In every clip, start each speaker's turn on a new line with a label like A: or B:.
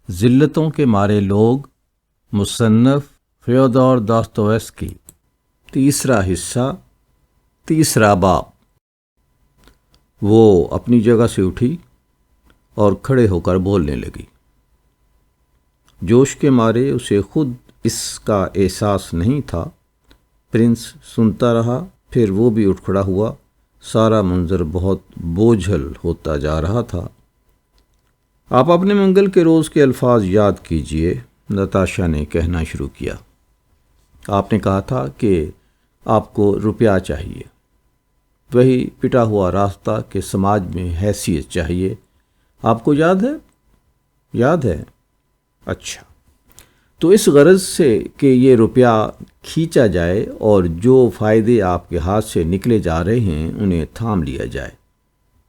A: ذلتوں کے مارے لوگ، مصنف فیودور داستویسکی، تیسرا حصہ، تیسرا باب۔ وہ اپنی جگہ سے اٹھی اور کھڑے ہو کر بولنے لگی۔ جوش کے مارے اسے خود اس کا احساس نہیں تھا۔ پرنس سنتا رہا، پھر وہ بھی اٹھ کھڑا ہوا۔ سارا منظر بہت بوجھل ہوتا جا رہا تھا۔ آپ اپنے منگل کے روز کے الفاظ یاد کیجئے، نتاشا نے کہنا شروع کیا۔ آپ نے کہا تھا کہ آپ کو روپیہ چاہیے، وہی پٹا ہوا راستہ کہ سماج میں حیثیت چاہیے۔ آپ کو یاد ہے؟ یاد ہے؟ اچھا، تو اس غرض سے کہ یہ روپیہ کھینچا جائے اور جو فائدے آپ کے ہاتھ سے نکلے جا رہے ہیں انہیں تھام لیا جائے۔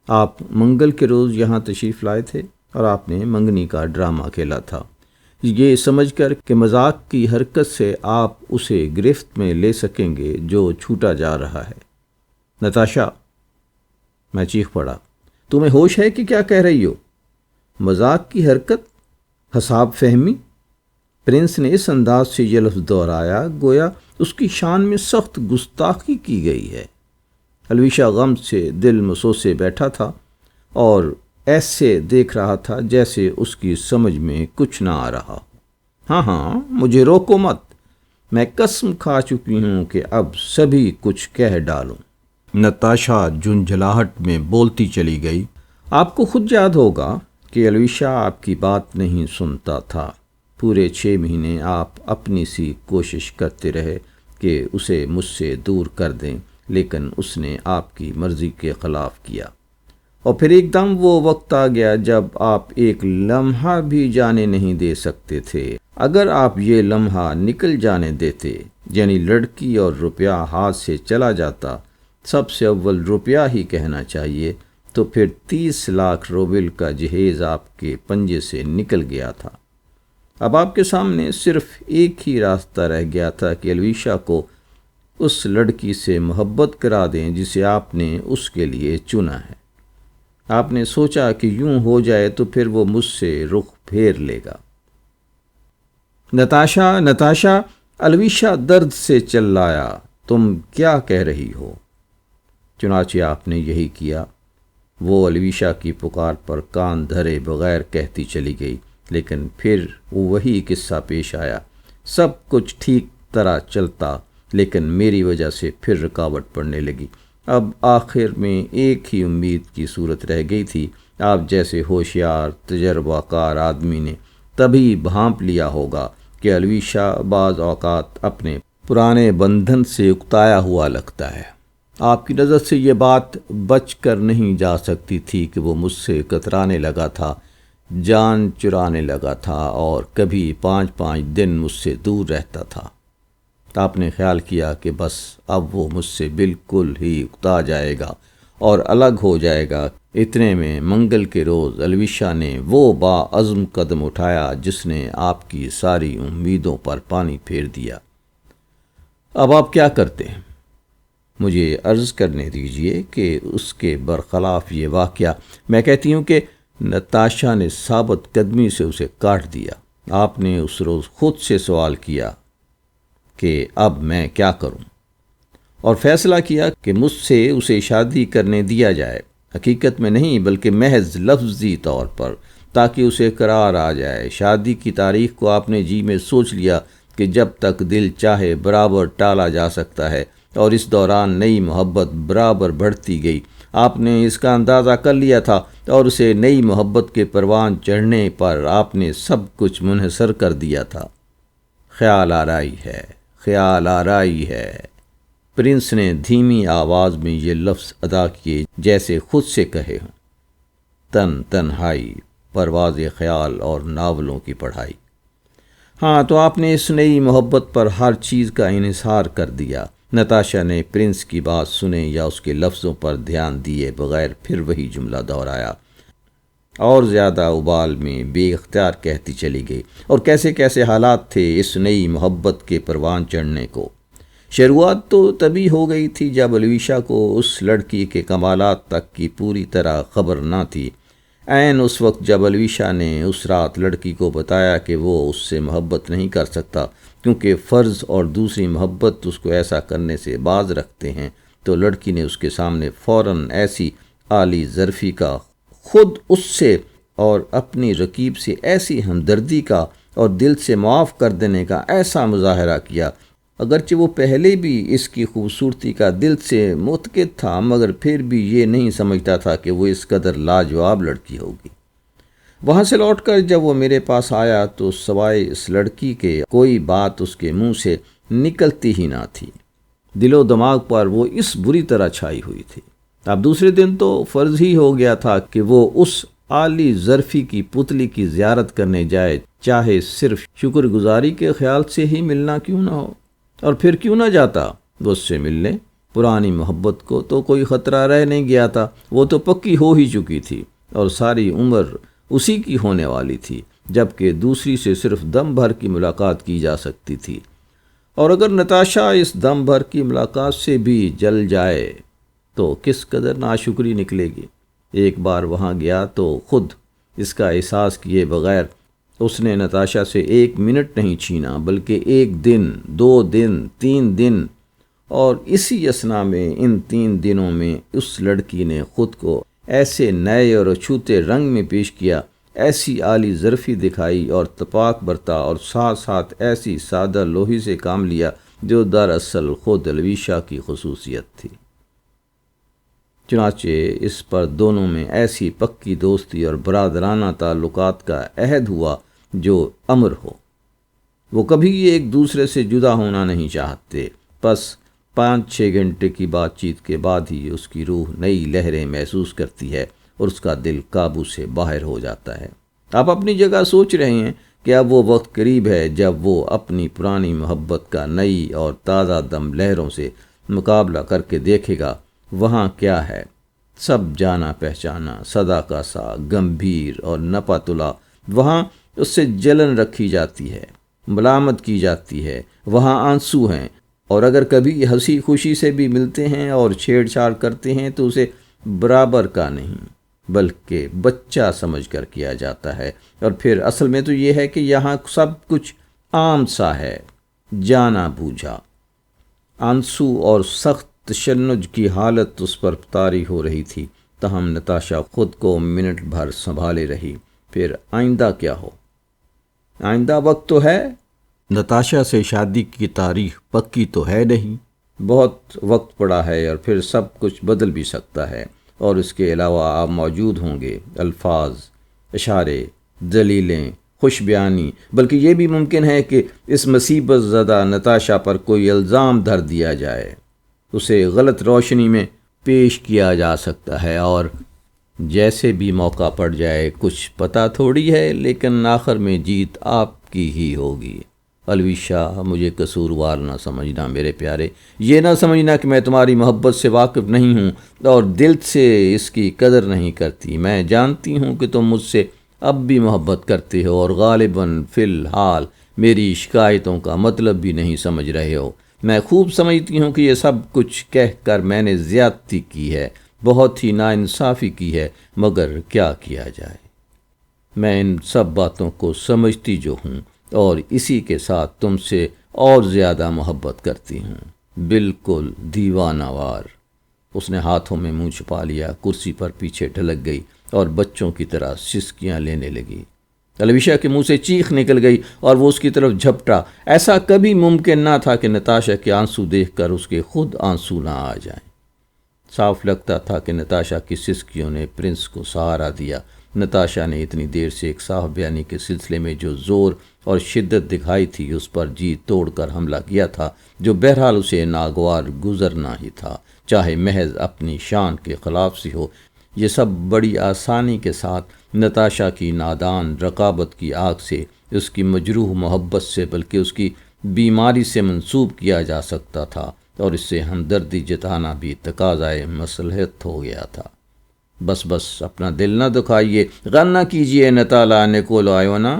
A: آپ منگل کے روز یہاں تشریف لائے تھے اور آپ نے منگنی کا ڈرامہ کھیلا تھا، یہ سمجھ کر کہ مذاق کی حرکت سے آپ اسے گرفت میں لے سکیں گے جو چھوٹا جا رہا ہے۔ نتاشا، میں چیخ پڑا، تمہیں ہوش ہے کہ کیا کہہ رہی ہو؟ مذاق کی حرکت، حساب فہمی؟ پرنس نے اس انداز سے یہ لفظ دہرایا گویا اس کی شان میں سخت گستاخی کی گئی ہے۔ الویشا غم سے دل مسوسے بیٹھا تھا اور ایسے دیکھ رہا تھا جیسے اس کی سمجھ میں کچھ نہ آ رہا۔ ہاں، مجھے روکو مت، میں قسم کھا چکی ہوں کہ اب سبھی کچھ کہہ ڈالوں۔ نتاشا جھنجھلاہٹ میں بولتی چلی گئی۔ آپ کو خود یاد ہوگا کہ الویشا آپ کی بات نہیں سنتا تھا۔ پورے 6 مہینے آپ اپنی سی کوشش کرتے رہے کہ اسے مجھ سے دور کر دیں، لیکن اس نے آپ کی مرضی کے خلاف کیا۔ اور پھر ایک دم وہ وقت آ گیا جب آپ ایک لمحہ بھی جانے نہیں دے سکتے تھے۔ اگر آپ یہ لمحہ نکل جانے دیتے، یعنی لڑکی اور روپیہ ہاتھ سے چلا جاتا، سب سے اول روپیہ ہی کہنا چاہیے، تو پھر 30 لاکھ روبل کا جہیز آپ کے پنجے سے نکل گیا تھا۔ اب آپ کے سامنے صرف ایک ہی راستہ رہ گیا تھا کہ الویشا کو اس لڑکی سے محبت کرا دیں جسے آپ نے اس کے لیے چنا ہے۔ آپ نے سوچا کہ یوں ہو جائے تو پھر وہ مجھ سے رخ پھیر لے گا۔ نتاشا، الویشا درد سے چلایا، تم کیا کہہ رہی ہو؟ چنانچہ آپ نے یہی کیا۔ وہ الویشا کی پکار پر کان دھرے بغیر کہتی چلی گئی، لیکن پھر وہی قصہ پیش آیا۔ سب کچھ ٹھیک طرح چلتا، لیکن میری وجہ سے پھر رکاوٹ پڑنے لگی۔ اب آخر میں ایک ہی امید کی صورت رہ گئی تھی۔ آپ جیسے ہوشیار تجربہ کار آدمی نے تبھی بھانپ لیا ہوگا کہ الویشا بعض اوقات اپنے پرانے بندھن سے اکتایا ہوا لگتا ہے۔ آپ کی نظر سے یہ بات بچ کر نہیں جا سکتی تھی کہ وہ مجھ سے کترانے لگا تھا، جان چرانے لگا تھا اور کبھی 5 دن مجھ سے دور رہتا تھا۔ آپ نے خیال کیا کہ بس اب وہ مجھ سے بالکل ہی اکتا جائے گا اور الگ ہو جائے گا۔ اتنے میں منگل کے روز الویشا نے وہ باعزم قدم اٹھایا جس نے آپ کی ساری امیدوں پر پانی پھیر دیا۔ اب آپ کیا کرتے ہیں؟ مجھے عرض کرنے دیجئے کہ اس کے برخلاف یہ واقعہ، میں کہتی ہوں کہ نتاشا نے ثابت قدمی سے اسے کاٹ دیا۔ آپ نے اس روز خود سے سوال کیا کہ اب میں کیا کروں، اور فیصلہ کیا کہ مجھ سے اسے شادی کرنے دیا جائے، حقیقت میں نہیں بلکہ محض لفظی طور پر، تاکہ اسے قرار آ جائے۔ شادی کی تاریخ کو آپ نے جی میں سوچ لیا کہ جب تک دل چاہے برابر ٹالا جا سکتا ہے، اور اس دوران نئی محبت برابر بڑھتی گئی۔ آپ نے اس کا اندازہ کر لیا تھا اور اسے نئی محبت کے پروان چڑھنے پر آپ نے سب کچھ منحصر کر دیا تھا۔ خیال آرائی ہے۔ پرنس نے دھیمی آواز میں یہ لفظ ادا کیے جیسے خود سے کہے ہوں۔ تنہائی، پرواز خیال اور ناولوں کی پڑھائی۔ ہاں، تو آپ نے اس نئی محبت پر ہر چیز کا انحصار کر دیا۔ نتاشا نے پرنس کی بات سنے یا اس کے لفظوں پر دھیان دیے بغیر پھر وہی جملہ دہرایا، اور زیادہ ابال میں بے اختیار کہتی چلی گئی۔ اور کیسے کیسے حالات تھے اس نئی محبت کے پروان چڑھنے کو۔ شروعات تو تبھی ہو گئی تھی جب الویشا کو اس لڑکی کے کمالات تک کی پوری طرح خبر نہ تھی۔ عین اس وقت جب الویشا نے اس رات لڑکی کو بتایا کہ وہ اس سے محبت نہیں کر سکتا کیونکہ فرض اور دوسری محبت اس کو ایسا کرنے سے باز رکھتے ہیں، تو لڑکی نے اس کے سامنے فوراً ایسی عالی ظرفی کا، خود اس سے اور اپنی رقیب سے ایسی ہمدردی کا اور دل سے معاف کر دینے کا ایسا مظاہرہ کیا، اگرچہ وہ پہلے بھی اس کی خوبصورتی کا دل سے متقد تھا، مگر پھر بھی یہ نہیں سمجھتا تھا کہ وہ اس قدر لاجواب لڑکی ہوگی۔ وہاں سے لوٹ کر جب وہ میرے پاس آیا تو سوائے اس لڑکی کے کوئی بات اس کے منہ سے نکلتی ہی نہ تھی۔ دل و دماغ پر وہ اس بری طرح چھائی ہوئی تھی۔ اب دوسرے دن تو فرض ہی ہو گیا تھا کہ وہ اس عالی ظرفی کی پتلی کی زیارت کرنے جائے، چاہے صرف شکر گزاری کے خیال سے ہی ملنا کیوں نہ ہو، اور پھر کیوں نہ جاتا وہ اس سے ملنے۔ پرانی محبت کو تو کوئی خطرہ رہ نہیں گیا تھا، وہ تو پکی ہو ہی چکی تھی اور ساری عمر اسی کی ہونے والی تھی، جبکہ دوسری سے صرف دم بھر کی ملاقات کی جا سکتی تھی، اور اگر نتاشا اس دم بھر کی ملاقات سے بھی جل جائے تو کس قدر ناشکری نکلے گی۔ ایک بار وہاں گیا تو خود اس کا احساس کیے بغیر اس نے نتاشا سے 1 منٹ نہیں چھینا، بلکہ 1 دن، 2 دن، 3 دن، اور اسی اثنا میں ان 3 دنوں میں اس لڑکی نے خود کو ایسے نئے اور اچھوتے رنگ میں پیش کیا، ایسی عالی ظرفی دکھائی اور تپاک برتا، اور ساتھ ساتھ ایسی سادہ لوہی سے کام لیا جو دراصل خود الویشا کی خصوصیت تھی۔ چنانچہ اس پر دونوں میں ایسی پکی دوستی اور برادرانہ تعلقات کا عہد ہوا جو امر ہو۔ وہ کبھی ایک دوسرے سے جدا ہونا نہیں چاہتے، بس 5-6 گھنٹے کی بات چیت کے بعد ہی اس کی روح نئی لہریں محسوس کرتی ہے اور اس کا دل قابو سے باہر ہو جاتا ہے۔ آپ اپنی جگہ سوچ رہے ہیں کہ اب وہ وقت قریب ہے جب وہ اپنی پرانی محبت کا نئی اور تازہ دم لہروں سے مقابلہ کر کے دیکھے گا۔ وہاں کیا ہے؟ سب جانا پہچانا، صدا کا سا، گمبھیر اور نپا تلا۔ وہاں اس سے جلن رکھی جاتی ہے، ملامت کی جاتی ہے، وہاں آنسو ہیں، اور اگر کبھی ہنسی خوشی سے بھی ملتے ہیں اور چھیڑ چھاڑ کرتے ہیں تو اسے برابر کا نہیں بلکہ بچہ سمجھ کر کیا جاتا ہے، اور پھر اصل میں تو یہ ہے کہ یہاں سب کچھ عام سا ہے، جانا بوجھا۔ آنسو اور سخت تشنج کی حالت اس پر طاری ہو رہی تھی، تاہم نتاشا خود کو منٹ بھر سنبھالے رہی۔ پھر آئندہ کیا ہو؟ آئندہ وقت تو ہے، نتاشا سے شادی کی تاریخ پکی تو ہے نہیں، بہت وقت پڑا ہے، اور پھر سب کچھ بدل بھی سکتا ہے، اور اس کے علاوہ آپ موجود ہوں گے، الفاظ، اشارے، دلیلیں، خوش بیانی، بلکہ یہ بھی ممکن ہے کہ اس مصیبت زدہ نتاشا پر کوئی الزام دھر دیا جائے، اسے غلط روشنی میں پیش کیا جا سکتا ہے، اور جیسے بھی موقع پڑ جائے کچھ پتہ تھوڑی ہے، لیکن آخر میں جیت آپ کی ہی ہوگی۔ الویشا، مجھے قصوروار نہ سمجھنا میرے پیارے، یہ نہ سمجھنا کہ میں تمہاری محبت سے واقف نہیں ہوں اور دل سے اس کی قدر نہیں کرتی۔ میں جانتی ہوں کہ تم مجھ سے اب بھی محبت کرتے ہو، اور غالباً فی الحال میری شکایتوں کا مطلب بھی نہیں سمجھ رہے ہو۔ میں خوب سمجھتی ہوں کہ یہ سب کچھ کہہ کر میں نے زیادتی کی ہے، بہت ہی ناانصافی کی ہے، مگر کیا کیا جائے؟ میں ان سب باتوں کو سمجھتی جو ہوں، اور اسی کے ساتھ تم سے اور زیادہ محبت کرتی ہوں، بالکل دیوانہ وار۔ اس نے ہاتھوں میں منہ چھپا لیا، کرسی پر پیچھے ڈھلک گئی اور بچوں کی طرح سسکیاں لینے لگی۔ الویشا کے منہ سے چیخ نکل گئی اور وہ اس کی طرف جھپٹا۔ ایسا کبھی ممکن نہ تھا کہ نتاشا کے آنسو دیکھ کر اس کے خود آنسو نہ آ جائیں۔ صاف لگتا تھا کہ نتاشا کی سسکیوں نے پرنس کو سہارا دیا۔ نتاشا نے اتنی دیر سے ایک صاف بیانی کے سلسلے میں جو زور اور شدت دکھائی تھی، اس پر جی توڑ کر حملہ کیا تھا، جو بہرحال اسے ناگوار گزرنا ہی تھا، چاہے محض اپنی شان کے خلاف سی ہو۔ یہ سب بڑی آسانی کے ساتھ نتاشا کی نادان رقابت کی آگ سے، اس کی مجروح محبت سے، بلکہ اس کی بیماری سے منسوب کیا جا سکتا تھا، اور اس سے ہمدردی جتانا بھی تقاضائے مصلحت ہو گیا تھا۔ بس اپنا دل نہ دکھائیے، غم نہ کیجیے نتالا نیکولائیونا،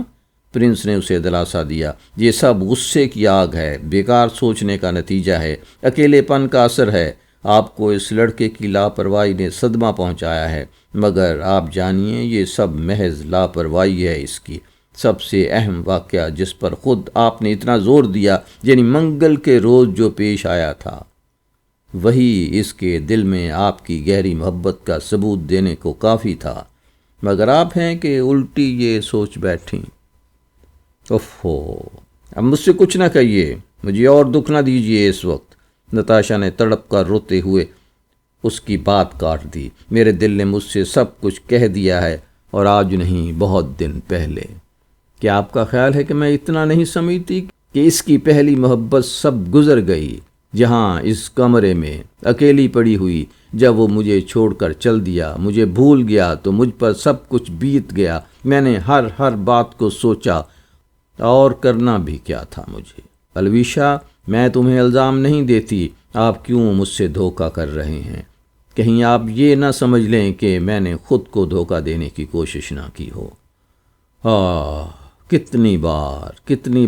A: پرنس نے اسے دلاسا دیا۔ یہ سب غصے کی آگ ہے، بیکار سوچنے کا نتیجہ ہے، اکیلے پن کا اثر ہے۔ آپ کو اس لڑکے کی لاپرواہی نے صدمہ پہنچایا ہے، مگر آپ جانیے یہ سب محض لاپرواہی ہے اس کی۔ سب سے اہم واقعہ جس پر خود آپ نے اتنا زور دیا، یعنی منگل کے روز جو پیش آیا تھا، وہی اس کے دل میں آپ کی گہری محبت کا ثبوت دینے کو کافی تھا، مگر آپ ہیں کہ الٹی یہ سوچ بیٹھیں۔ اوفو، اب مجھ سے کچھ نہ کہیے، مجھے اور دکھ نہ دیجیے اس وقت۔ نتاشا نے تڑپ کر روتے ہوئے اس کی بات کاٹ دی۔ میرے دل نے مجھ سے سب کچھ کہہ دیا ہے، اور آج نہیں، بہت دن پہلے۔ کیا آپ کا خیال ہے کہ میں اتنا نہیں سمجھتی کہ اس کی پہلی محبت سب گزر گئی، جہاں اس کمرے میں اکیلی پڑی ہوئی، جب وہ مجھے چھوڑ کر چل دیا، مجھے بھول گیا تو مجھ پر سب کچھ بیت گیا۔ میں نے ہر بات کو سوچا، اور کرنا بھی کیا تھا مجھے۔ الویشا، میں تمہیں الزام نہیں دیتی، آپ کیوں مجھ سے دھوکہ کر رہے ہیں؟ کہیں آپ یہ نہ سمجھ لیں کہ میں نے خود کو دھوکہ دینے کی کوشش نہ کی ہو۔ کتنی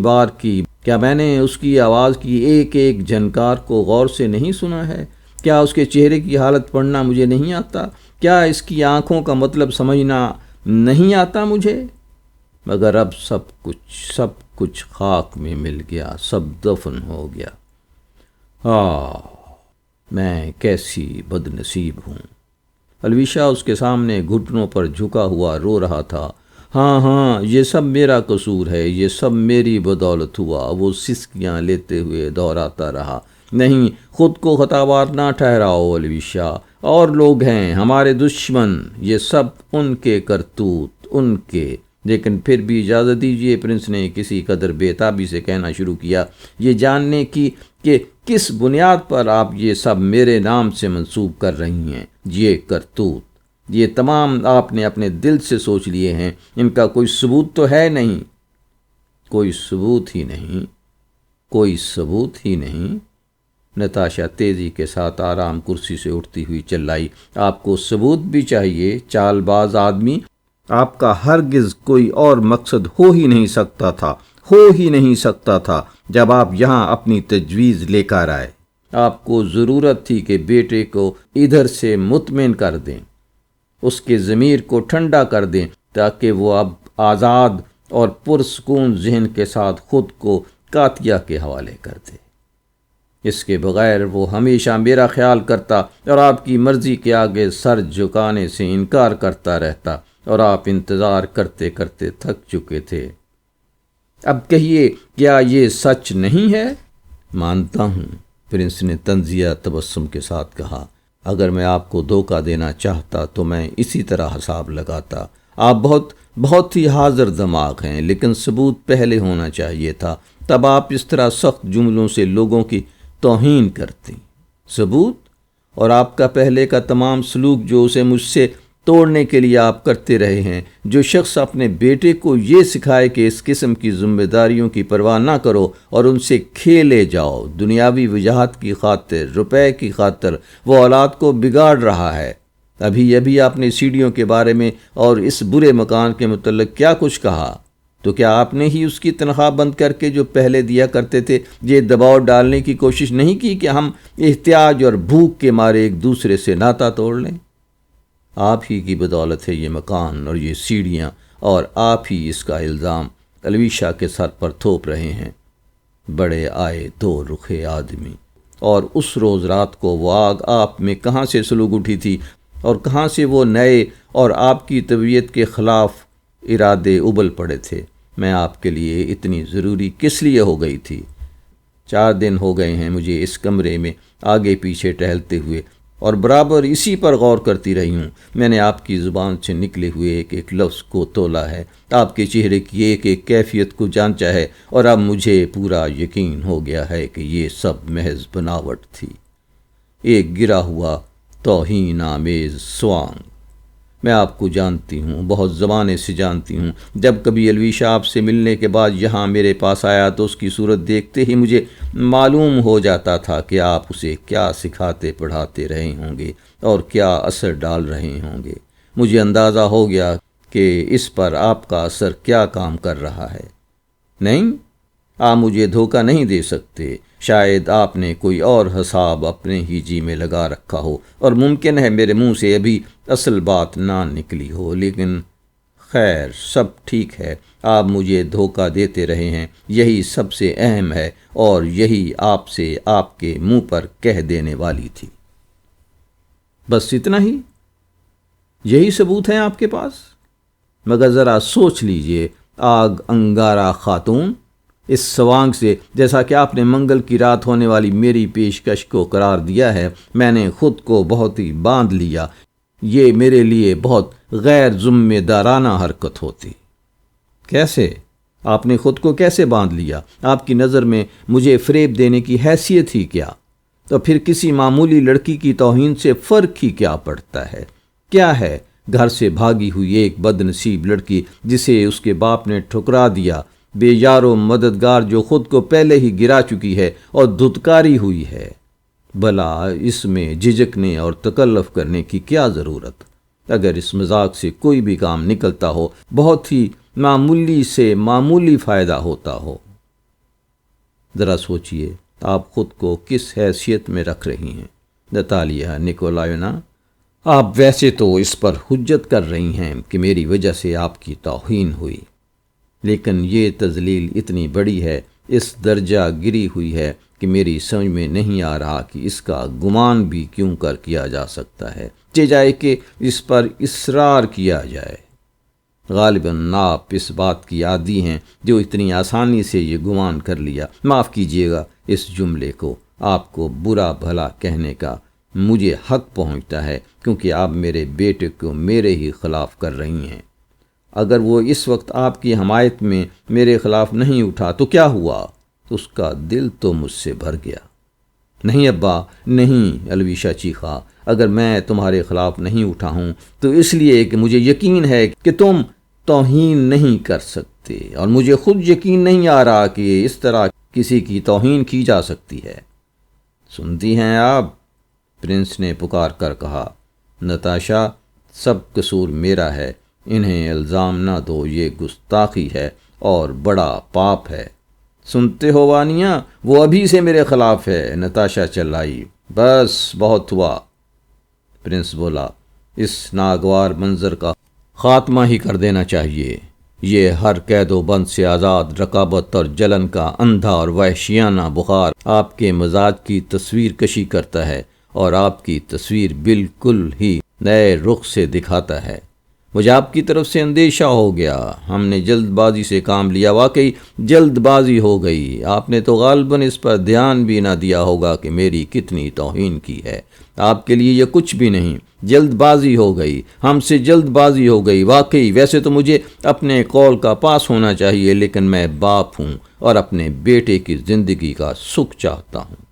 A: بار کی، کیا میں نے اس کی آواز کی ایک ایک جھنکار کو غور سے نہیں سنا ہے؟ کیا اس کے چہرے کی حالت پڑھنا مجھے نہیں آتا؟ کیا اس کی آنکھوں کا مطلب سمجھنا نہیں آتا مجھے؟ مگر اب سب کچھ خاک میں مل گیا، سب دفن ہو گیا۔ میں کیسی بد نصیب ہوں۔ الویشا اس کے سامنے گھٹنوں پر جھکا ہوا رو رہا تھا۔ ہاں، یہ سب میرا قصور ہے، یہ سب میری بدولت ہوا۔ وہ سسکیاں لیتے ہوئے دوہراتا رہا۔ نہیں، خود کو خطاوار نہ ٹھہراؤ الویشا، اور لوگ ہیں ہمارے دشمن، یہ سب ان کے کرتوت، ان کے۔ لیکن پھر بھی اجازت دیجیے، پرنس نے کسی قدر بےتابی سے کہنا شروع کیا، یہ جاننے کی کہ کس بنیاد پر آپ یہ سب میرے نام سے منسوب کر رہی ہیں۔ یہ کرتوت، یہ تمام آپ نے اپنے دل سے سوچ لیے ہیں، ان کا کوئی ثبوت تو ہے نہیں؟ کوئی ثبوت ہی نہیں۔ نتاشا تیزی کے ساتھ آرام کرسی سے اٹھتی ہوئی چلائی، آپ کو ثبوت بھی چاہیے، چال باز آدمی۔ آپ کا ہرگز کوئی اور مقصد ہو ہی نہیں سکتا تھا جب آپ یہاں اپنی تجویز لے کر آئے۔ آپ کو ضرورت تھی کہ بیٹے کو ادھر سے مطمئن کر دیں، اس کے ضمیر کو ٹھنڈا کر دیں، تاکہ وہ اب آزاد اور پرسکون ذہن کے ساتھ خود کو قاتیہ کے حوالے کر دے۔ اس کے بغیر وہ ہمیشہ میرا خیال کرتا اور آپ کی مرضی کے آگے سر جھکانے سے انکار کرتا رہتا، اور آپ انتظار کرتے کرتے تھک چکے تھے۔ اب کہیے، کیا یہ سچ نہیں ہے؟ مانتا ہوں، پرنس نے طنزیہ تبسم کے ساتھ کہا۔ اگر میں آپ کو دھوکہ دینا چاہتا تو میں اسی طرح حساب لگاتا۔ آپ بہت ہی حاضر دماغ ہیں، لیکن ثبوت پہلے ہونا چاہیے تھا، تب آپ اس طرح سخت جملوں سے لوگوں کی توہین کرتی۔ ثبوت؟ اور آپ کا پہلے کا تمام سلوک جو اسے مجھ سے توڑنے کے لیے آپ کرتے رہے ہیں۔ جو شخص اپنے بیٹے کو یہ سکھائے کہ اس قسم کی ذمہ داریوں کی پرواہ نہ کرو اور ان سے کھیلے جاؤ، دنیاوی وجاہت کی خاطر، روپے کی خاطر، وہ اولاد کو بگاڑ رہا ہے۔ ابھی آپ نے سیڑھیوں کے بارے میں اور اس برے مکان کے متعلق کیا کچھ کہا؟ تو کیا آپ نے ہی اس کی تنخواہ بند کر کے جو پہلے دیا کرتے تھے یہ دباؤ ڈالنے کی کوشش نہیں کی کہ ہم احتیاج اور بھوک کے مارے ایک دوسرے سے ناطہ توڑ لیں؟ آپ ہی کی بدولت ہے یہ مکان اور یہ سیڑھیاں، اور آپ ہی اس کا الزام الویشا کے سر پر تھوپ رہے ہیں۔ بڑے آئے دو رخے آدمی، اور اس روز رات کو وہ آگ آپ میں کہاں سے سلگ اٹھی تھی، اور کہاں سے وہ نئے اور آپ کی طبیعت کے خلاف ارادے ابل پڑے تھے؟ میں آپ کے لیے اتنی ضروری کس لیے ہو گئی تھی؟ 4 دن ہو گئے ہیں مجھے اس کمرے میں آگے پیچھے ٹہلتے ہوئے، اور برابر اسی پر غور کرتی رہی ہوں۔ میں نے آپ کی زبان سے نکلے ہوئے ایک ایک لفظ کو تولا ہے، آپ کے چہرے کی ایک ایک کیفیت کو جانچا ہے، اور اب مجھے پورا یقین ہو گیا ہے کہ یہ سب محض بناوٹ تھی، ایک گرا ہوا توہین آمیز سوانگ۔ میں آپ کو جانتی ہوں، بہت زمانے سے جانتی ہوں۔ جب کبھی الویشا آپ سے ملنے کے بعد یہاں میرے پاس آیا تو اس کی صورت دیکھتے ہی مجھے معلوم ہو جاتا تھا کہ آپ اسے کیا سکھاتے پڑھاتے رہے ہوں گے اور کیا اثر ڈال رہے ہوں گے۔ مجھے اندازہ ہو گیا کہ اس پر آپ کا اثر کیا کام کر رہا ہے۔ نہیں، آپ مجھے دھوکہ نہیں دے سکتے۔ شاید آپ نے کوئی اور حساب اپنے ہی جی میں لگا رکھا ہو اور ممکن ہے میرے منہ سے ابھی اصل بات نہ نکلی ہو، لیکن خیر سب ٹھیک ہے۔ آپ مجھے دھوکہ دیتے رہے ہیں، یہی سب سے اہم ہے، اور یہی آپ سے آپ کے منہ پر کہہ دینے والی تھی۔ بس اتنا ہی؟ یہی ثبوت ہیں آپ کے پاس؟ مگر ذرا سوچ لیجئے آگ انگارہ خاتون، اس سوانگ سے جیسا کہ آپ نے منگل کی رات ہونے والی میری پیشکش کو قرار دیا ہے، میں نے خود کو بہت ہی باندھ لیا۔ یہ میرے لیے بہت غیر ذمہ دارانہ حرکت ہوتی۔ کیسے؟ آپ نے خود کو کیسے باندھ لیا؟ آپ کی نظر میں مجھے فریب دینے کی حیثیت ہی کیا؟ تو پھر کسی معمولی لڑکی کی توہین سے فرق ہی کیا پڑتا ہے؟ کیا ہے گھر سے بھاگی ہوئی ایک بد نصیب لڑکی جسے اس کے باپ نے ٹھکرا دیا، بے یار و مددگار جو خود کو پہلے ہی گرا چکی ہے اور دھتکاری ہوئی ہے، بھلا اس میں جھجکنے اور تکلف کرنے کی کیا ضرورت؟ اگر اس مذاق سے کوئی بھی کام نکلتا ہو، بہت ہی معمولی سے معمولی فائدہ ہوتا ہو۔ ذرا سوچئے آپ خود کو کس حیثیت میں رکھ رہی ہیں نتالیہ نکولائیونا؟ آپ ویسے تو اس پر حجت کر رہی ہیں کہ میری وجہ سے آپ کی توہین ہوئی، لیکن یہ تذلیل اتنی بڑی ہے، اس درجہ گری ہوئی ہے کہ میری سمجھ میں نہیں آ رہا کہ اس کا گمان بھی کیوں کر کیا جا سکتا ہے، چہ جائے کہ اس پر اصرار کیا جائے۔ غالباً آپ اس بات کی عادی ہیں جو اتنی آسانی سے یہ گمان کر لیا۔ معاف کیجیے گا اس جملے کو، آپ کو برا بھلا کہنے کا مجھے حق پہنچتا ہے، کیونکہ آپ میرے بیٹے کو میرے ہی خلاف کر رہی ہیں۔ اگر وہ اس وقت آپ کی حمایت میں میرے خلاف نہیں اٹھا تو کیا ہوا؟ اس کا دل تو مجھ سے بھر گیا۔ نہیں ابا، نہیں، الویشا چیخا، اگر میں تمہارے خلاف نہیں اٹھا ہوں تو اس لیے کہ مجھے یقین ہے کہ تم توہین نہیں کر سکتے، اور مجھے خود یقین نہیں آ رہا کہ اس طرح کسی کی توہین کی جا سکتی ہے۔ سنتی ہیں آپ؟ پرنس نے پکار کر کہا۔ نتاشا، سب قصور میرا ہے، انہیں الزام نہ دو، یہ گستاخی ہے اور بڑا پاپ ہے۔ سنتے ہو وانیا، وہ ابھی سے میرے خلاف ہے، نتاشا چلائی۔ بس بہت ہوا، پرنس بولا، اس ناگوار منظر کا خاتمہ ہی کر دینا چاہیے۔ یہ ہر قید و بند سے آزاد رقابت اور جلن کا اندھا اور وحشیانہ بخار آپ کے مزاج کی تصویر کشی کرتا ہے، اور آپ کی تصویر بالکل ہی نئے رخ سے دکھاتا ہے۔ مجھے آپ کی طرف سے اندیشہ ہو گیا، ہم نے جلد بازی سے کام لیا، واقعی جلد بازی ہو گئی۔ آپ نے تو غالباً اس پر دھیان بھی نہ دیا ہوگا کہ میری کتنی توہین کی ہے۔ آپ کے لیے یہ کچھ بھی نہیں، جلد بازی ہو گئی، ہم سے جلد بازی ہو گئی۔ واقعی ویسے تو مجھے اپنے قول کا پاس ہونا چاہیے، لیکن میں باپ ہوں اور اپنے بیٹے کی زندگی کا سکھ چاہتا ہوں۔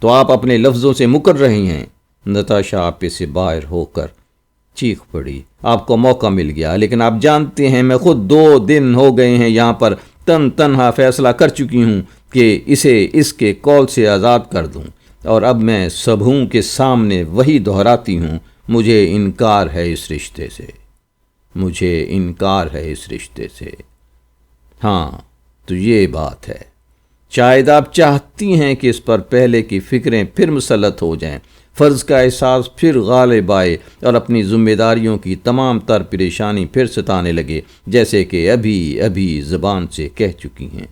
A: تو آپ اپنے لفظوں سے مکر رہی ہیں؟ نتاشا آپے سے باہر ہو کر چیخ پڑی۔ آپ کو موقع مل گیا، لیکن آپ جانتے ہیں میں خود 2 دن ہو گئے ہیں یہاں پر تنہا فیصلہ کر چکی ہوں کہ اسے اس کے قول سے آزاد کر دوں، اور اب میں سبھوں کے سامنے وہی دہراتی ہوں، مجھے انکار ہے اس رشتے سے، مجھے انکار ہے اس رشتے سے۔ ہاں تو یہ بات ہے، شاید آپ چاہتی ہیں کہ اس پر پہلے کی فکریں پھر مسلط ہو جائیں، فرض کا احساس پھر غالب آئے، اور اپنی ذمہ داریوں کی تمام تر پریشانی پھر ستانے لگے، جیسے کہ ابھی زبان سے کہہ چکی ہیں،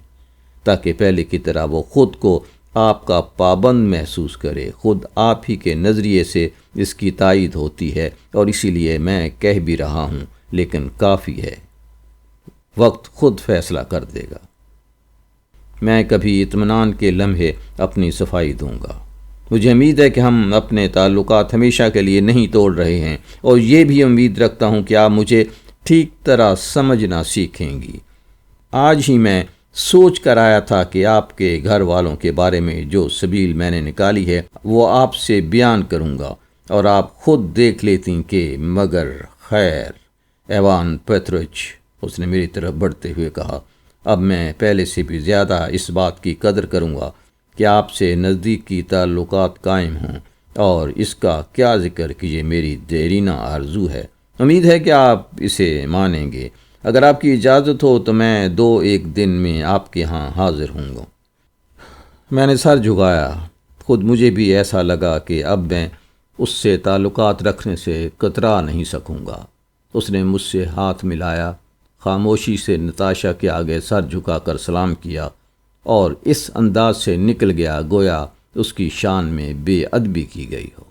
A: تاکہ پہلے کی طرح وہ خود کو آپ کا پابند محسوس کرے۔ خود آپ ہی کے نظریے سے اس کی تائید ہوتی ہے، اور اسی لیے میں کہہ بھی رہا ہوں، لیکن کافی ہے، وقت خود فیصلہ کر دے گا۔ میں کبھی اطمینان کے لمحے اپنی صفائی دوں گا۔ مجھے امید ہے کہ ہم اپنے تعلقات ہمیشہ کے لیے نہیں توڑ رہے ہیں، اور یہ بھی امید رکھتا ہوں کہ آپ مجھے ٹھیک طرح سمجھنا سیکھیں گی۔ آج ہی میں سوچ کر آیا تھا کہ آپ کے گھر والوں کے بارے میں جو سبیل میں نے نکالی ہے وہ آپ سے بیان کروں گا، اور آپ خود دیکھ لیتی کہ مگر خیر۔ ایوان پیتروچ، اس نے میری طرف بڑھتے ہوئے کہا، اب میں پہلے سے بھی زیادہ اس بات کی قدر کروں گا کہ آپ سے نزدیکی تعلقات قائم ہوں، اور اس کا کیا ذکر کہ یہ میری دیرینہ آرزو ہے۔ امید ہے کہ آپ اسے مانیں گے۔ اگر آپ کی اجازت ہو تو میں 2-1 دن میں آپ کے ہاں حاضر ہوں گا۔ میں نے سر جھکایا۔ خود مجھے بھی ایسا لگا کہ اب میں اس سے تعلقات رکھنے سے کترا نہیں سکوں گا۔ اس نے مجھ سے ہاتھ ملایا، خاموشی سے نتاشا کے آگے سر جھکا کر سلام کیا اور اس انداز سے نکل گیا گویا اس کی شان میں بے ادبی کی گئی ہو۔